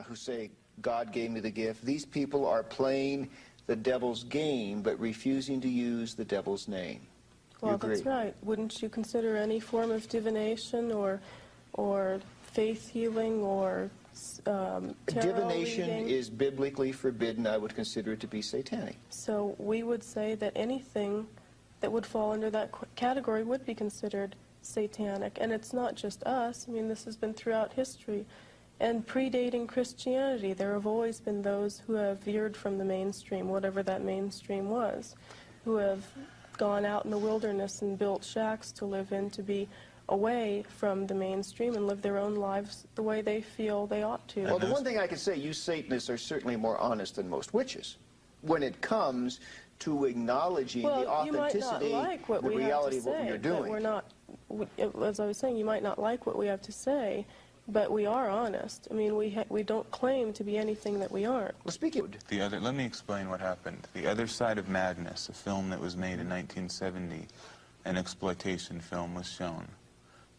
who say, God gave me the gift. These people are playing the devil's game, but refusing to use the devil's name. Well, that's right. Wouldn't you consider any form of divination or faith healing or tarot Divination reading is biblically forbidden. I would consider it to be satanic. So we would say that anything that would fall under that category would be considered satanic. And it's not just us. I mean, this has been throughout history. And predating Christianity, there have always been those who have veered from the mainstream, whatever that mainstream was, who have gone out in the wilderness and built shacks to live in, to be away from the mainstream and live their own lives the way they feel they ought to. Well, the one thing I can say, you Satanists are certainly more honest than most witches when it comes to acknowledging the authenticity, the reality of what you're doing. We're not, as I was saying, you might not like what we have to say, but we are honest. I mean, we don't claim to be anything that we aren't. Well, speaking let me explain what happened. The Other Side of Madness, a film that was made in 1970, an exploitation film, was shown.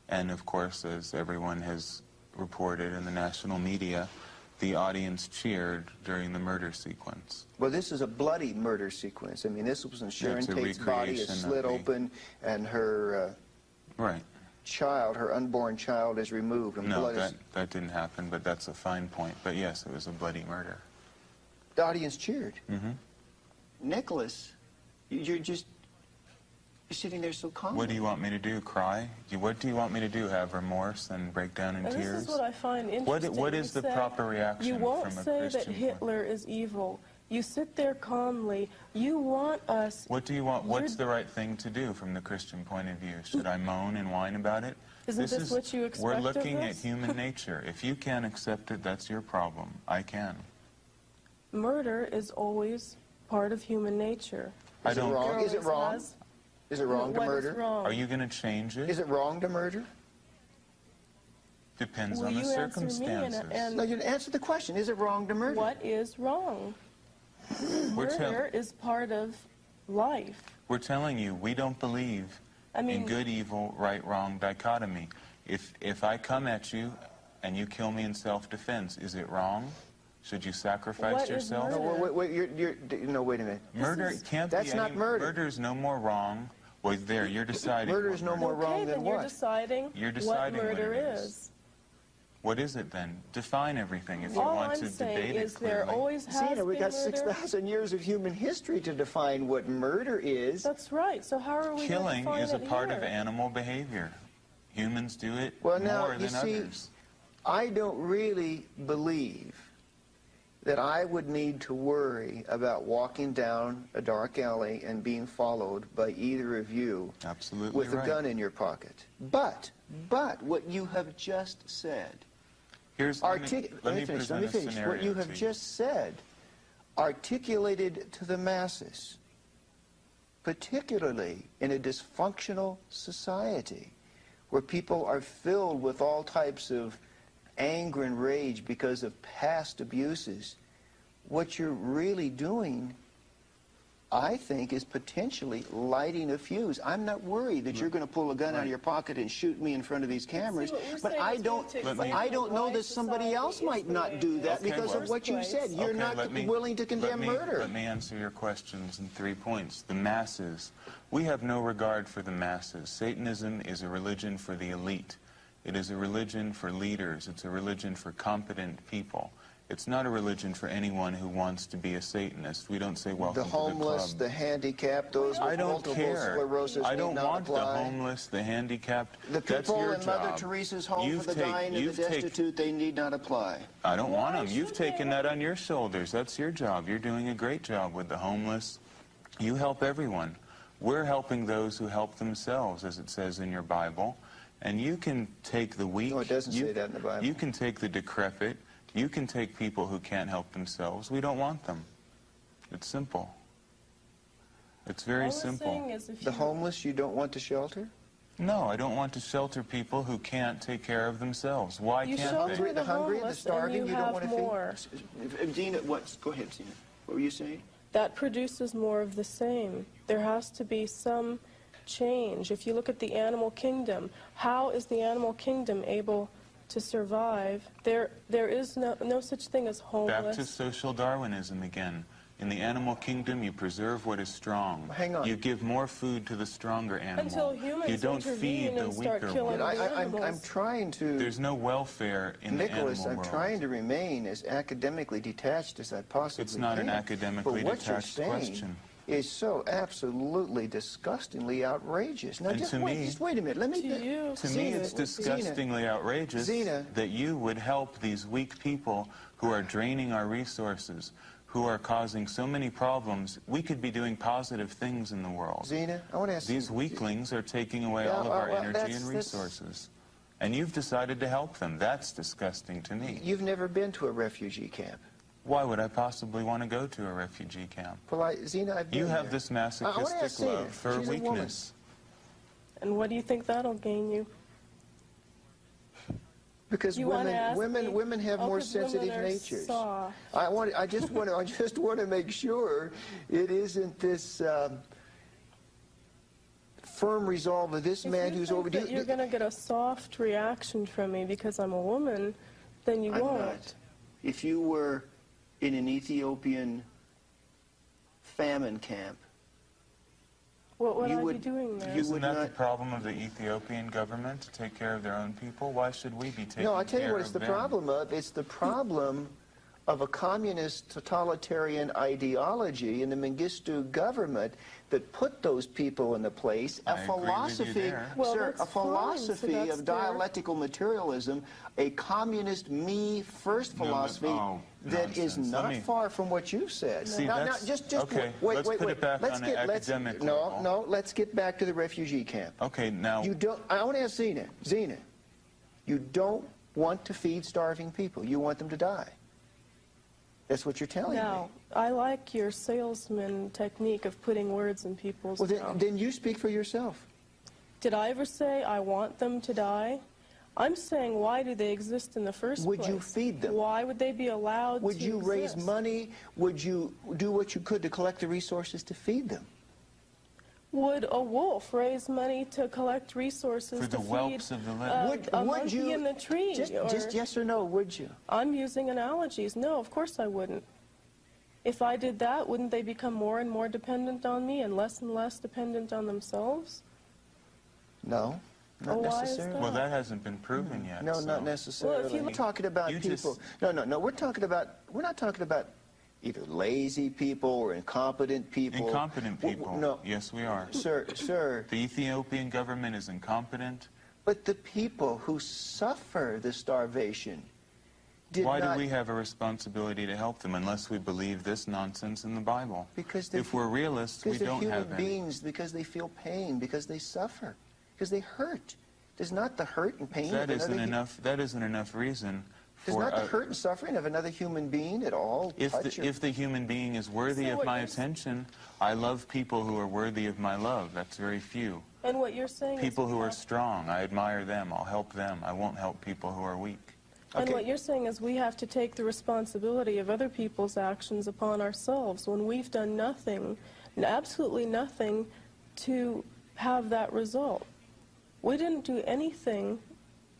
And of course, as everyone has reported in the national media, the audience cheered during the murder sequence. Well, this is a bloody murder sequence. I mean, this was when Sharon Tate's body is slit open and her child, her unborn child, is removed. And no, that didn't happen, but that's a fine point. But yes, it was a bloody murder. The audience cheered. Mm-hmm. Nicholas, you're sitting there so calm. What do you want me to do? Cry? What do you want me to do? Have remorse and break down in tears? This is what I find interesting. What is the proper reaction from a Christian? You won't say that Hitler is evil. You sit there calmly. You want us... What do you want? What's the right thing to do from the Christian point of view? Should I moan and whine about it? Isn't this what you expect We're of looking us? at human nature. If you can't accept it, that's your problem. I can. Murder is always part of human nature. Is it wrong? Is it wrong? Is it wrong to murder? Wrong? Are you going to change it? Is it wrong to murder? Depends on the circumstances. No, you answer the question. Is it wrong to murder? What is wrong? Murder is part of life. We're telling you, we don't believe in good, evil, right, wrong dichotomy. If I come at you and you kill me in self-defense, is it wrong? Should you sacrifice yourself? No, wait a minute. Murder can't be That's not murder. Murder is no more wrong. Well, there, you're deciding. Murder is no more wrong than what? You're deciding what murder is. What is it then? Define everything if you want to debate it clearly. There always has been we got murder. 6,000 years of human history to define what murder is. That's right. So how are we Killing going to is a part of animal behavior. Humans do it more than others. I don't really believe that I would need to worry about walking down a dark alley and being followed by either of you with a gun in your pocket. But what you have just said, let me finish. What you have just said, articulated to the masses, particularly in a dysfunctional society where people are filled with all types of anger and rage because of past abuses, what you're really doing, I think, is potentially lighting a fuse. I'm not worried that you're going to pull a gun out of your pocket and shoot me in front of these cameras, but I don't know that somebody else might not do that because of what you said. You're not willing to condemn murder. Let me answer your questions in 3 points. The masses. We have no regard for the masses. Satanism is a religion for the elite. It is a religion for leaders. It's a religion for competent people. It's not a religion for anyone who wants to be a Satanist. We don't say welcome to the club. The homeless, the handicapped, those with multiple sclerosis I don't want the homeless, the handicapped. The people in Mother Teresa's home for the dying and the destitute, they need not apply. I don't want them. You've taken that on your shoulders. That's your job. You're doing a great job with the homeless. You help everyone. We're helping those who help themselves, as it says in your Bible. And you can take the weak. No, it doesn't say that in the Bible. You can take the decrepit. You can take people who can't help themselves. We don't want them. It's simple. It's very simple. The homeless you don't want to shelter? No, I don't want to shelter people who can't take care of themselves. Why can't they? The hungry, the starving, you don't want to feed? Dina, go ahead, Dina. What were you saying? That produces more of the same. There has to be some change. If you look at the animal kingdom, how is the animal kingdom able to survive. There is no such thing as homeless. Back to social Darwinism again. In the animal kingdom, you preserve what is strong. Hang on. You give more food to the stronger animal. Until humans you don't feed intervene the and start weaker killing one. the I'm animals. trying to... There's no welfare in Nicholas, the animal I'm world. trying to remain as academically detached as I possibly It's not can. an academically but what detached you're saying question. is so absolutely disgustingly outrageous. Now, And just to wait, me- just wait a minute. Let me... To you, To me, Zena, it's disgustingly outrageous Zena. that you would help these weak people who are draining our resources, who are causing so many problems. We could be doing positive things in the world. Zena, I want to ask These you... weaklings are taking away Yeah, all of our well, energy that's- and that's- resources. And you've decided to help them. That's disgusting to me. You've never been to a refugee camp. Why would I possibly want to go to a refugee camp? Well, Zena, I've been You have there. this I wanna ask masochistic Zena. love for She's a woman. weakness. And what do you think that'll gain you? Because You wanna ask me? women have more 'Cause women sensitive are natures. soft. I just want to make sure it isn't this firm resolve of this If man you who's think over. that you're going to get a soft reaction from me because I'm a woman, then you I'm won't. not. If you were in an Ethiopian famine camp, What would You I would- be doing there? you Isn't would that the not- problem of the Ethiopian government, to take care of their own people? Why should we be taking no, I tell you care what it's of the them? problem of. It's the problem of a communist totalitarian ideology in the Mengistu government that put those people in the place. I agree with you Philosophy, there. Well, sir, that's a philosophy fine. So of that's their- dialectical materialism, a communist me-first No, but- philosophy oh, that is nonsense. Let not me- far from what you've said. See, now, that's- just okay, wait, let's wait, put wait. it back let's on an let's- academic no, level. no, let's get back to the refugee camp. Okay, now, You don't. I want to ask Zena. Zena, you don't want to feed starving people. You want them to die. That's what you're telling No, me. I like your salesman technique of putting words in people's Well, mouths. then you speak for yourself. Did I ever say I want them to die? I'm saying, why do they exist in the first Would place? you feed them? Why would they be allowed Would to you raise exist? money? Would you do what you could to collect the resources to feed them? Would a wolf raise money to collect resources For to the feed whelps of the land. a monkey in the tree? Just yes or no, would you? I'm using analogies. No, of course I wouldn't. If I did that, wouldn't they become more and more dependent on me and less dependent on themselves? No, not Oh, why is necessarily. that? well, that hasn't been proven yet. No, so. not necessarily. Well, if you We're talking about You people. just- No. We're not talking about either lazy people or incompetent people. Incompetent people. No, Yes, we are. sir. The Ethiopian government is incompetent. But the people who suffer the starvation did Why not. do we have a responsibility to help them unless we believe this nonsense in the Bible? Because they're if we're realists, we because they're don't human have any. beings. Because they feel pain. Because they suffer. Because they hurt. Does not the hurt and pain That of isn't another enough. That isn't enough reason Does for not the hurt and suffering of another human being at all touch your... if the human being is worthy So of what my you're attention. I love people who are worthy of my love. That's very few. And what you're saying People is who we are have- strong, I admire them. I'll help them. I won't help people who are weak. And Okay. what you're saying is we have to take the responsibility of other people's actions upon ourselves when we've done nothing, absolutely nothing, to have that result. We didn't do anything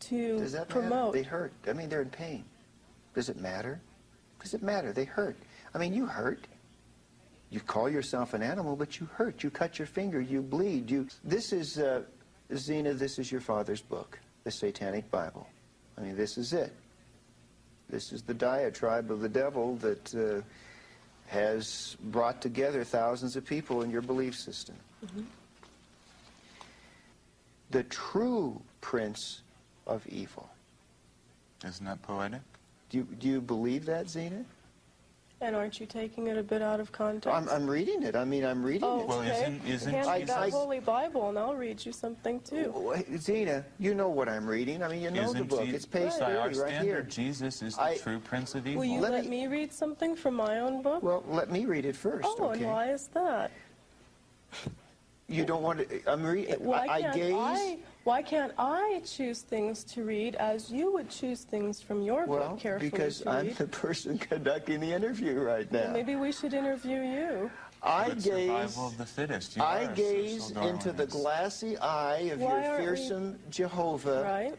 to Does that promote. matter? They hurt. I mean, they're in pain. Does it matter? Does it matter? They hurt. I mean, you hurt. You call yourself an animal, but you hurt. You cut your finger. You bleed. This is, Zena, this is your father's book, the Satanic Bible. I mean, this is it. This is the diatribe of the devil that has brought together thousands of people in your belief system. Mm-hmm. The true prince of evil. Isn't that poetic? Do you believe that, Zena? And aren't you taking it a bit out of context? I'm reading it. I mean, I'm reading Oh, it. Well, okay. isn't Hand me Jesus- that Holy Bible and I'll read you something too. Oh, Zena, you know what I'm reading. I mean, you know the Isn't book. Je- It's page by our 30 right standard, here. Jesus is the I- true Prince of Evil. Will you Let let me- me read something from my own book? Well, let me read it first, Oh, okay? and why is that? You don't want to... I'm reading... Why can't I choose things to read as you would choose things from your Well, book carefully because to I'm read? the person conducting the interview right now. Well, maybe we should interview you. But survival of the fittest. You I are a gaze social into the Darwinist. glassy eye of Why your aren't we- fearsome Jehovah. Right?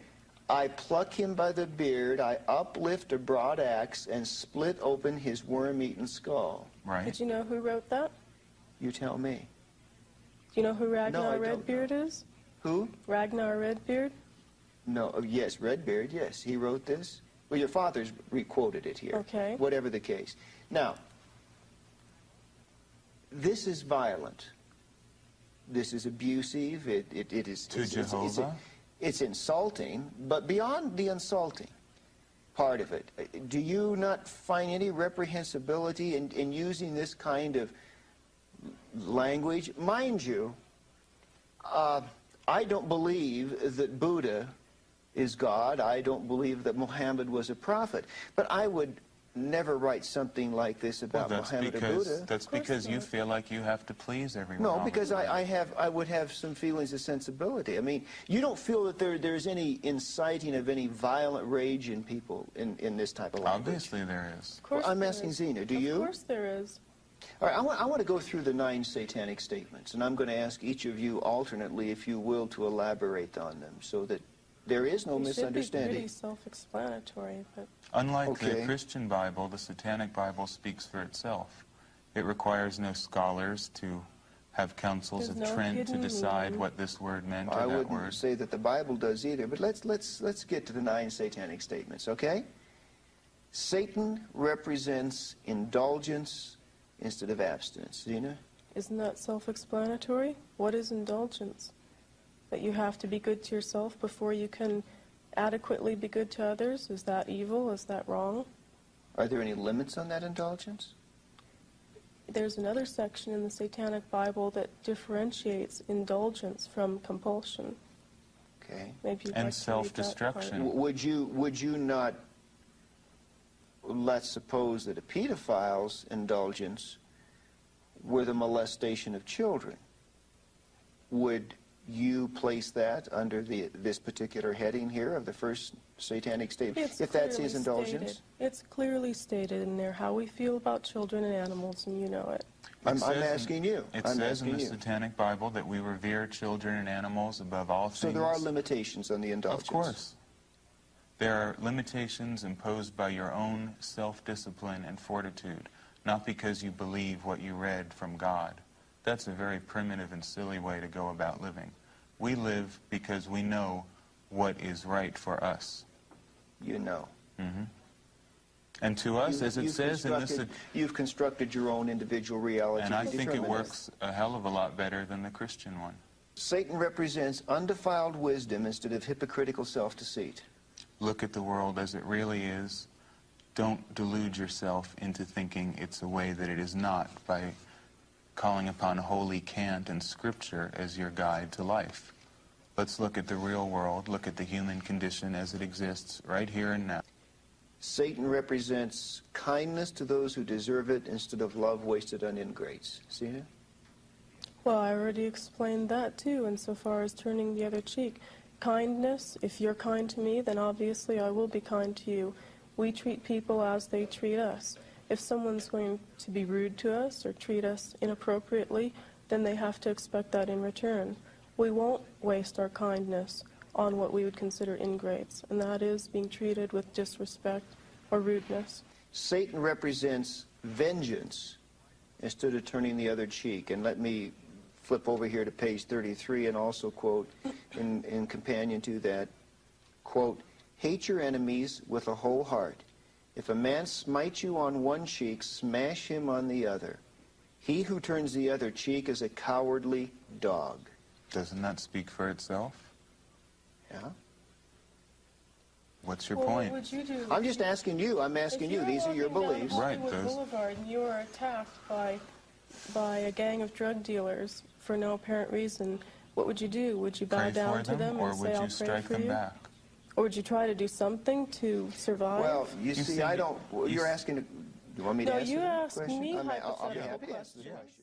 I pluck him by the beard, I uplift a broad axe, and split open his worm-eaten skull. Right. Did you know who wrote that? You tell me. Do you know who No, I Ragnar don't Redbeard know. is? Who? Ragnar Redbeard? No, yes, Redbeard, yes. He wrote this. Well, your father's re-quoted it here. Okay. Whatever the case. Now, this is violent. This is abusive. It is... To Jehovah? It's insulting, but beyond the insulting part of it, do you not find any reprehensibility in using this kind of language? Mind you, I don't believe that Buddha is God. I don't believe that Muhammad was a prophet. But I would never write something like this about Muhammad or Buddha. That's because you feel like you have to please everyone. No, because I would have some feelings of sensibility. I mean, you don't feel that there's any inciting of any violent rage in people in this type of language? Obviously there is. Of course Well, I'm there asking is. Zena, do you? Of course there is. All right, I want to go through the 9 satanic statements, and I'm going to ask each of you alternately, if you will, to elaborate on them so that there is no It should be misunderstanding. pretty self-explanatory, but Unlike the Okay. Christian Bible, the Satanic Bible speaks for itself. It requires no scholars to have councils There's of no Trent to hidden decide meaning. what this word meant or I that wouldn't word. say that the Bible does either, but let's get to the 9 satanic statements, okay? Satan represents indulgence instead of abstinence. Zena? isn't that self-explanatory? What is indulgence? That you have to be good to yourself before you can adequately be good to others? Is that evil? Is that wrong? Are there any limits on that indulgence? There's another section in the Satanic Bible that differentiates indulgence from compulsion. Okay. Maybe you'd And like to read that self-destruction. part. Would you not, let's suppose that a pedophile's indulgence were the molestation of children, would you place that under this particular heading here of the first satanic statement, It's if that's clearly his indulgence? stated. It's clearly stated in there how we feel about children and animals, and you know it. I'm says in- asking you. It I'm says in asking the you. Satanic Bible that we revere children and animals above all things. So there are limitations on the indulgence. Of course. There are limitations imposed by your own self-discipline and fortitude, not because you believe what you read from God. That's a very primitive and silly way to go about living. We live because we know what is right for us. You know. Mm-hmm. And to us, as it says in this... You've constructed your own individual reality. And I to think it determine works a hell of a lot better than the Christian one. Satan represents undefiled wisdom instead of hypocritical self-deceit. Look at the world as it really is. Don't delude yourself into thinking it's a way that it is not by calling upon holy cant and scripture as your guide to life. Let's look at the real world, look at the human condition as it exists right here and now. Satan represents kindness to those who deserve it instead of love wasted on ingrates. See it? Well, I already explained that too, insofar as turning the other cheek. Kindness, if you're kind to me, then obviously I will be kind to you. We treat people as they treat us. If someone's going to be rude to us or treat us inappropriately, then they have to expect that in return. We won't waste our kindness on what we would consider ingrates, and that is being treated with disrespect or rudeness. Satan represents vengeance instead of turning the other cheek. And let me flip over here to page 33 and also quote in companion to that, quote, "Hate your enemies with a whole heart. If a man smites you on one cheek, smash him on the other. He who turns the other cheek is a cowardly dog." Doesn't that speak for itself? Yeah? What's your Well, point? what would you do? I'm just asking you. I'm asking you. These are your beliefs. Right, Hollywood those- Boulevard, and you are attacked by a gang of drug dealers for no apparent reason. What would you do? Would you bow Pray down for to them, them or and would say, you "I'll pray strike for them you"? back? Or would you try to do something to survive? Well, you You see, see, I don't. you You're s- asking. You want me to No, answer you the asked question? me I'll be happy hypothetical to answer the questions. question.